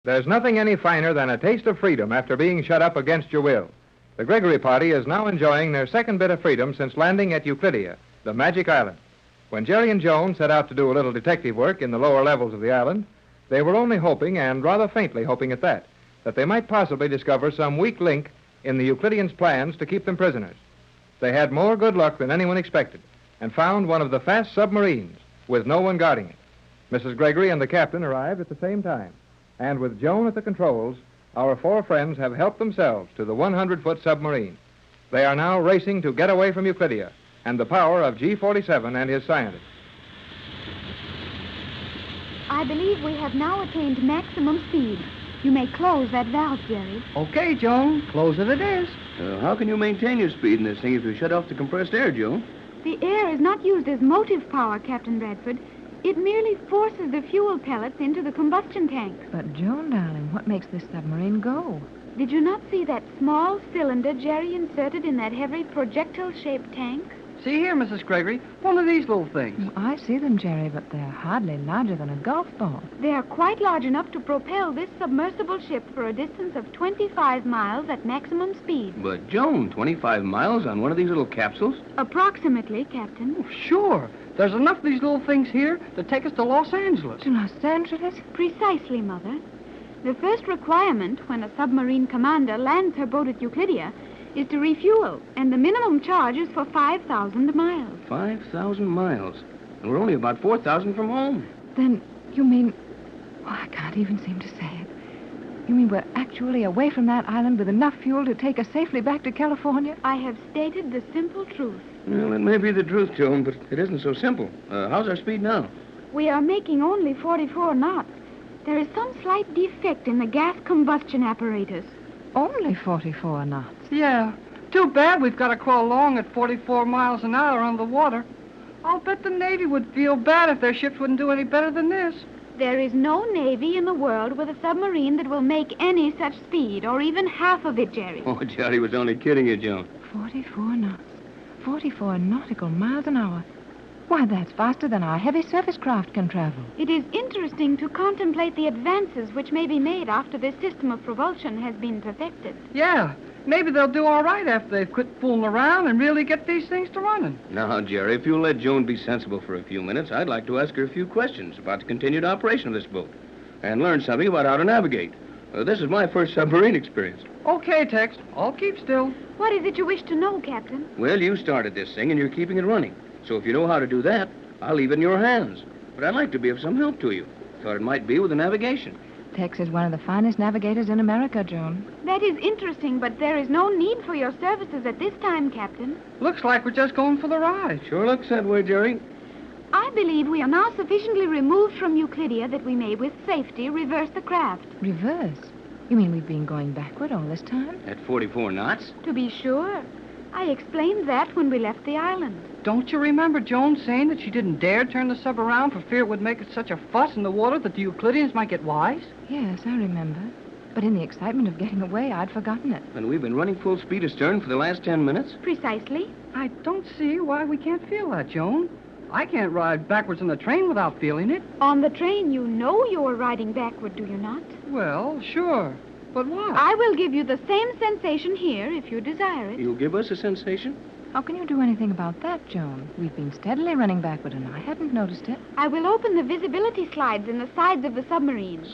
There's nothing any finer than a taste of freedom after being shut up against your will. The Gregory party is now enjoying their second bit of freedom since landing at Euclidia, the magic island. When Jerry and Joan set out to do a little detective work in the lower levels of the island, they were only hoping, and rather faintly hoping at that they might possibly discover some weak link in the Euclideans' plans to keep them prisoners. They had more good luck than anyone expected and found one of the fast submarines with no one guarding it. Mrs. Gregory and the captain arrived at the same time, and with Joan at the controls, our four friends have helped themselves to the 100-foot submarine. They are now racing to get away from Euclidia and the power of G47 and his scientists. I believe we have now attained maximum speed. You may close that valve, Jerry. Okay, Joan. Close it is. How can you maintain your speed in this thing if you shut off the compressed air, Joan? The air is not used as motive power, Captain Bradford. It merely forces the fuel pellets into the combustion tank. But, Joan, darling, what makes this submarine go? Did you not see that small cylinder Jerry inserted in that heavy projectile-shaped tank? See here, Mrs. Gregory, one of these little things. I see them, Jerry, but they're hardly larger than a golf ball. They are quite large enough to propel this submersible ship for a distance of 25 miles at maximum speed. But, Joan, 25 miles on one of these little capsules? Approximately, Captain. Oh, sure. There's enough of these little things here to take us to Los Angeles. To Los Angeles? Precisely, Mother. The first requirement when a submarine commander lands her boat at Euclidia is to refuel, and the minimum charge is for 5,000 miles. 5,000 miles? And we're only about 4,000 from home. Then you mean... Oh, I can't even seem to say it. You mean we're actually away from that island with enough fuel to take us safely back to California? I have stated the simple truth. Well, it may be the truth, Joan, but it isn't so simple. How's our speed now? We are making only 44 knots. There is some slight defect in the gas combustion apparatus. Only 44 knots. Yeah. Too bad we've got to crawl along at 44 miles an hour on the water. I'll bet the Navy would feel bad if their ships wouldn't do any better than this. There is no Navy in the world with a submarine that will make any such speed, or even half of it, Jerry. Oh, Jerry was only kidding you, Joan. 44 knots. 44 nautical miles an hour. Why, that's faster than our heavy surface craft can travel. It is interesting to contemplate the advances which may be made after this system of propulsion has been perfected. Yeah. Maybe they'll do all right after they've quit fooling around and really get these things to running. Now, Jerry, if you'll let Joan be sensible for a few minutes, I'd like to ask her a few questions about the continued operation of this boat and learn something about how to navigate. This is my first submarine experience. Okay, Tex. I'll keep still. What is it you wish to know, Captain? Well, you started this thing and you're keeping it running. So if you know how to do that, I'll leave it in your hands. But I'd like to be of some help to you. Thought it might be with the navigation. Tex is one of the finest navigators in America, Joan. That is interesting, but there is no need for your services at this time, Captain. Looks like we're just going for the ride. Sure looks that way, Jerry. I believe we are now sufficiently removed from Euclidia that we may, with safety, reverse the craft. Reverse? You mean we've been going backward all this time? At 44 knots? To be sure. I explained that when we left the island. Don't you remember Joan saying that she didn't dare turn the sub around for fear it would make it such a fuss in the water that the Euclideans might get wise? Yes, I remember. But in the excitement of getting away, I'd forgotten it. And we've been running full speed astern for the last 10 minutes? Precisely. I don't see why we can't feel that, Joan. I can't ride backwards on the train without feeling it. On the train, you know you are riding backward, do you not? Well, sure. But why? I will give you the same sensation here if you desire it. You'll give us a sensation? How can you do anything about that, Joan? We've been steadily running backward, and I hadn't noticed it. I will open the visibility slides in the sides of the submarine.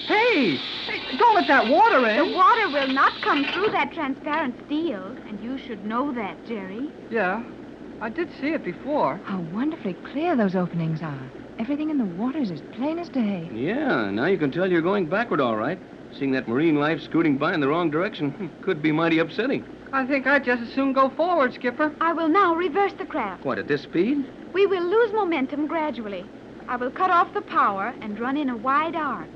Hey, don't let that water in. The water will not come through that transparent steel, and you should know that, Jerry. Yeah, I did see it before. How wonderfully clear those openings are. Everything in the water is as plain as day. Yeah, now you can tell you're going backward all right. Seeing that marine life scooting by in the wrong direction could be mighty upsetting. I think I'd just as soon go forward, Skipper. I will now reverse the craft. What, at this speed? We will lose momentum gradually. I will cut off the power and run in a wide arc.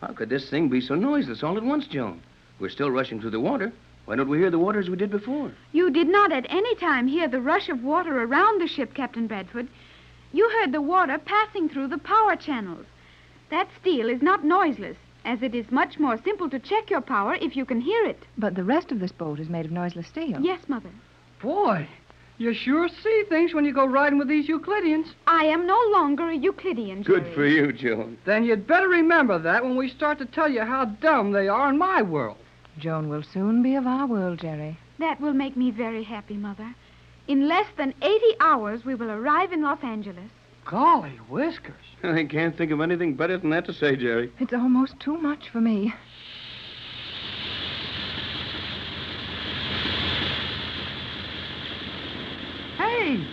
How could this thing be so noiseless all at once, Joan? We're still rushing through the water. Why don't we hear the water as we did before? You did not at any time hear the rush of water around the ship, Captain Bradford. You heard the water passing through the power channels. That steel is not noiseless, as it is much more simple to check your power if you can hear it. But the rest of this boat is made of noiseless steel. Yes, Mother. Boy, You sure see things when you go riding with these Euclideans. I am no longer a Euclidean, Jerry. Good for you, Joan. Then you'd better remember that when we start to tell you how dumb they are in my world. Joan will soon be of our world, Jerry. That will make me very happy, Mother. In less than 80 hours, we will arrive in Los Angeles. Golly whiskers. I can't think of anything better than that to say, Jerry. It's almost too much for me. Hey,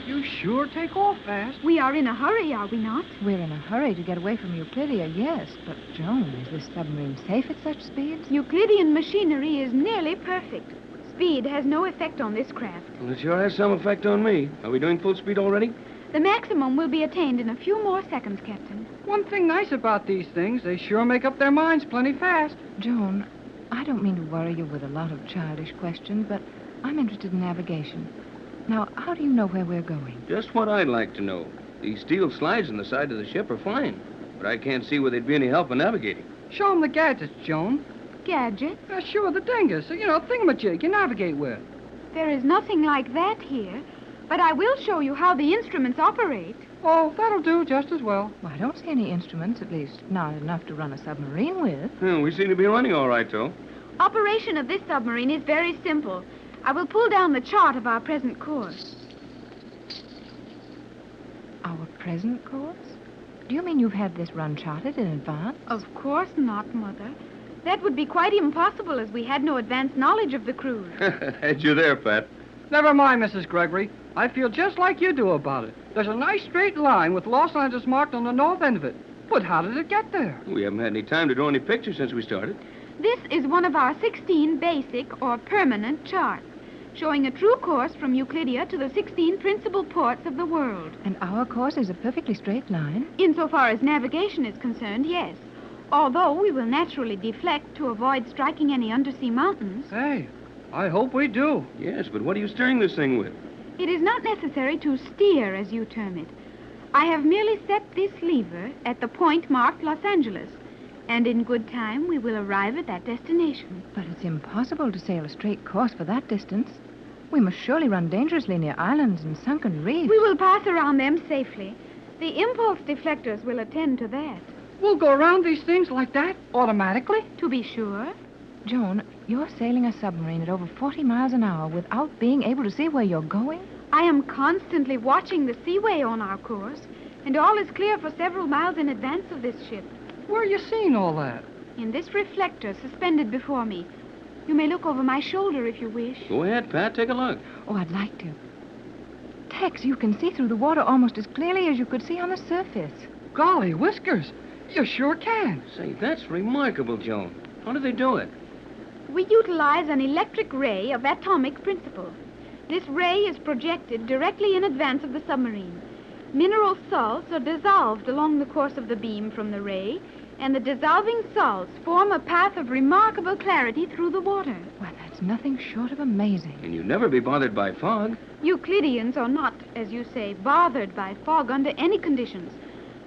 you sure take off fast. We are in a hurry, are we not? We're in a hurry to get away from Euclidia, yes. But, Joan, is this submarine safe at such speeds? Euclidean machinery is nearly perfect. Speed has no effect on this craft. Well, it sure has some effect on me. Are we doing full speed already? The maximum will be attained in a few more seconds, Captain. One thing nice about these things, they sure make up their minds plenty fast. Joan, I don't mean to worry you with a lot of childish questions, but I'm interested in navigation. Now, how do you know where we're going? Just what I'd like to know. These steel slides in the side of the ship are fine, but I can't see where they'd be any help in navigating. Show 'em the gadgets, Joan. Gadget? Sure, the dingus. You know, thingamajig you navigate with. There is nothing like that here, but I will show you how the instruments operate. Oh, that'll do just as well. Well, I don't see any instruments, at least not enough to run a submarine with. We seem to be running all right, though. Operation of this submarine is very simple. I will pull down the chart of our present course. Our present course? Do you mean you've had this run charted in advance? Of course not, Mother. That would be quite impossible as we had no advanced knowledge of the cruise. Had you there, Pat. Never mind, Mrs. Gregory. I feel just like you do about it. There's a nice straight line with Los Angeles marked on the north end of it. But how did it get there? We haven't had any time to draw any pictures since we started. This is one of our 16 basic or permanent charts, showing a true course from Euclidia to the 16 principal ports of the world. And our course is a perfectly straight line? Insofar as navigation is concerned, yes. Although we will naturally deflect to avoid striking any undersea mountains. Hey, I hope we do. Yes, but what are you steering this thing with? It is not necessary to steer, as you term it. I have merely set this lever at the point marked Los Angeles, and in good time we will arrive at that destination. But it's impossible to sail a straight course for that distance. We must surely run dangerously near islands and sunken reefs. We will pass around them safely. The impulse deflectors will attend to that. We'll go around these things like that automatically? To be sure. Joan, you're sailing a submarine at over 40 miles an hour without being able to see where you're going? I am constantly watching the seaway on our course, and all is clear for several miles in advance of this ship. Where are you seeing all that? In this reflector suspended before me. You may look over my shoulder if you wish. Go ahead, Pat. Take a look. Oh, I'd like to. Tex, you can see through the water almost as clearly as you could see on the surface. Golly whiskers. You sure can. Say, that's remarkable, Joan. How do they do it? We utilize an electric ray of atomic principle. This ray is projected directly in advance of the submarine. Mineral salts are dissolved along the course of the beam from the ray, and the dissolving salts form a path of remarkable clarity through the water. Well, that's nothing short of amazing. And you'd never be bothered by fog. Euclideans are not, as you say, bothered by fog under any conditions.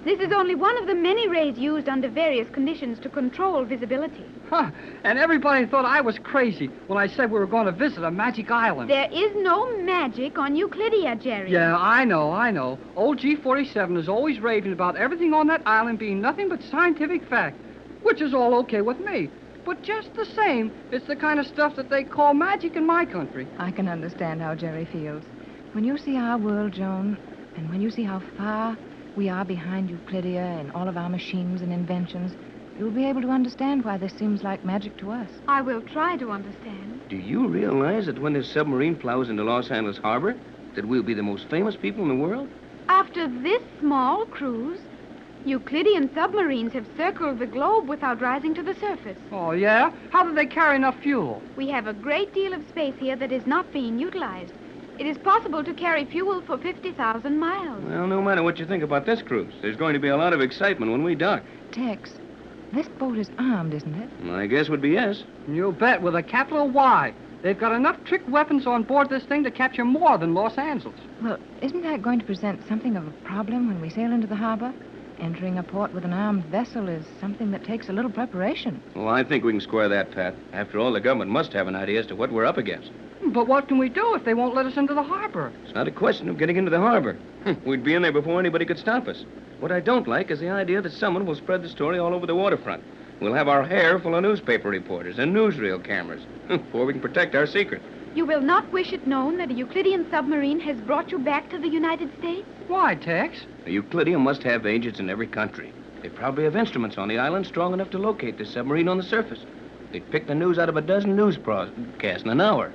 This is only one of the many rays used under various conditions to control visibility. Huh. And everybody thought I was crazy when I said we were going to visit a magic island. There is no magic on Euclidia, Jerry. Yeah, I know. Old G47 is always raving about everything on that island being nothing but scientific fact, which is all okay with me. But just the same, it's the kind of stuff that they call magic in my country. I can understand how Jerry feels. When you see our world, Joan, and when you see how far we are behind Euclidia and all of our machines and inventions, you'll be able to understand why this seems like magic to us. I will try to understand. Do you realize that when this submarine plows into Los Angeles Harbor, that we'll be the most famous people in the world? After this small cruise, Euclidean submarines have circled the globe without rising to the surface. Oh, yeah? How do they carry enough fuel? We have a great deal of space here that is not being utilized. It is possible to carry fuel for 50,000 miles. Well, no matter what you think about this cruise, there's going to be a lot of excitement when we dock. Tex, this boat is armed, isn't it? My guess would be yes. You bet, with a capital Y. They've got enough trick weapons on board this thing to capture more than Los Angeles. Well, isn't that going to present something of a problem when we sail into the harbor? Entering a port with an armed vessel is something that takes a little preparation. Well, I think we can square that, Pat. After all, the government must have an idea as to what we're up against. But what can we do if they won't let us into the harbor? It's not a question of getting into the harbor. We'd be in there before anybody could stop us. What I don't like is the idea that someone will spread the story all over the waterfront. We'll have our hair full of newspaper reporters and newsreel cameras before we can protect our secret. You will not wish it known that a Euclidean submarine has brought you back to the United States? Why, Tex? A Euclidean must have agents in every country. They probably have instruments on the island strong enough to locate this submarine on the surface. They'd pick the news out of a dozen news broadcasts in an hour.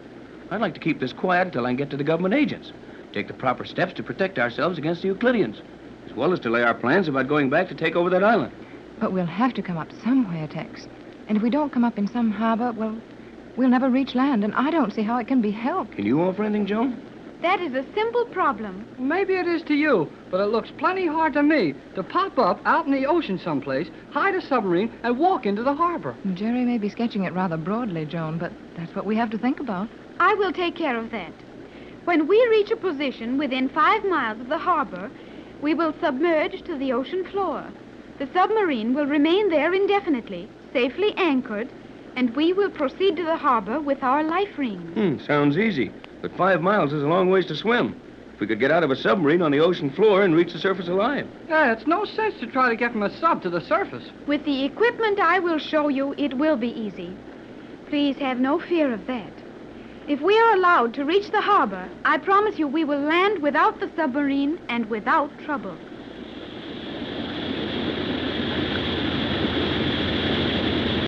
I'd like to keep this quiet until I can get to the government agents. Take the proper steps to protect ourselves against the Euclideans, as well as to lay our plans about going back to take over that island. But we'll have to come up somewhere, Tex. And if we don't come up in some harbor, well, we'll never reach land, and I don't see how it can be helped. Can you offer anything, Joan? That is a simple problem. Maybe it is to you, but it looks plenty hard to me to pop up out in the ocean someplace, hide a submarine, and walk into the harbor. Jerry may be sketching it rather broadly, Joan, but that's what we have to think about. I will take care of that. When we reach a position within 5 miles of the harbor, we will submerge to the ocean floor. The submarine will remain there indefinitely, safely anchored, and we will proceed to the harbor with our life rings. Sounds easy, but 5 miles is a long ways to swim. If we could get out of a submarine on the ocean floor and reach the surface alive. Yeah, it's no sense to try to get from a sub to the surface. With the equipment I will show you, it will be easy. Please have no fear of that. If we are allowed to reach the harbor, I promise you we will land without the submarine and without trouble.